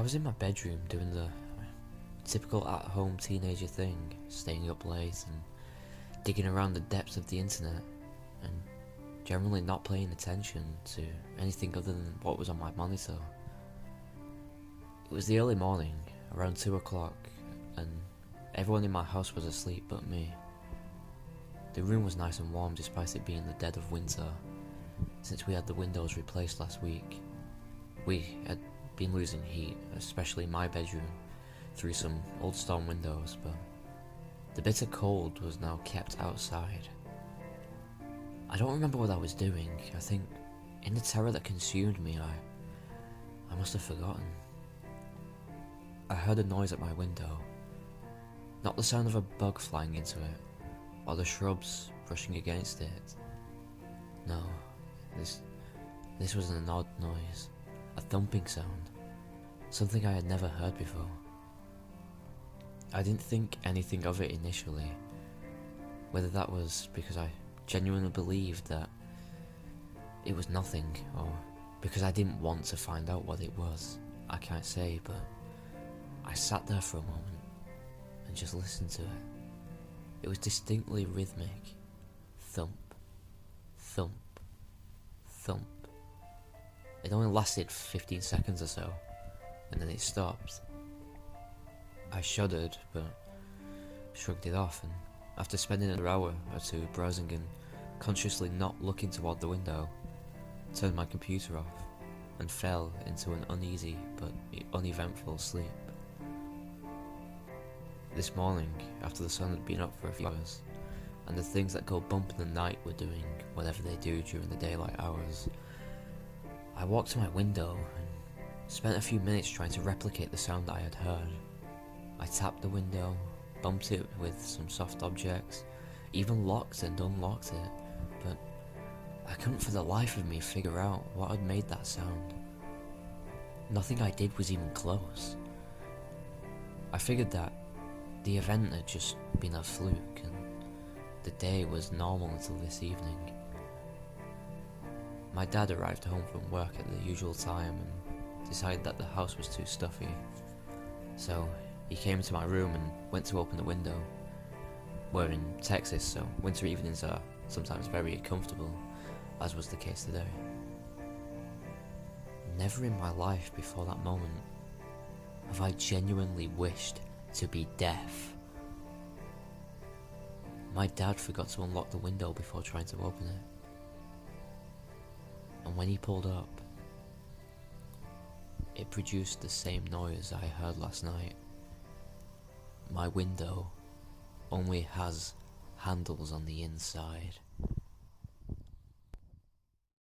I was in my bedroom doing the typical at-home teenager thing, staying up late and digging around the depths of the internet, and generally not paying attention to anything other than what was on my monitor. It was the early morning, around 2 o'clock, and everyone in my house was asleep but me. The room was nice and warm despite it being the dead of winter, since we had the windows replaced last week. We had been losing heat, especially in my bedroom, through some old stone windows, but the bitter cold was now kept outside. I don't remember what I was doing. I think in the terror that consumed me, I must have forgotten. I heard a noise at my window, not the sound of a bug flying into it, or the shrubs brushing against it. No, this was an odd noise, a thumping sound, something I had never heard before. I didn't think anything of it initially, whether that was because I genuinely believed that it was nothing, or because I didn't want to find out what it was. I can't say, but I sat there for a moment and just listened to it. It was distinctly rhythmic. Thump, thump, thump. It only lasted 15 seconds or so, and then it stopped. I shuddered, but shrugged it off, and after spending an hour or two browsing and consciously not looking toward the window, turned my computer off and fell into an uneasy but uneventful sleep. This morning, after the sun had been up for a few hours, and the things that go bump in the night were doing whatever they do during the daylight hours, I walked to my window and spent a few minutes trying to replicate the sound that I had heard. I tapped the window, bumped it with some soft objects, even locked and unlocked it, but I couldn't for the life of me figure out what had made that sound. Nothing I did was even close. I figured that the event had just been a fluke and the day was normal until this evening. My dad arrived home from work at the usual time and decided that the house was too stuffy, so he came into my room and went to open the window. We're in Texas, so winter evenings are sometimes very comfortable, as was the case today. Never in my life before that moment have I genuinely wished to be deaf. My dad forgot to unlock the window before trying to open it, and when he pulled up, it produced the same noise I heard last night. My window only has handles on the inside.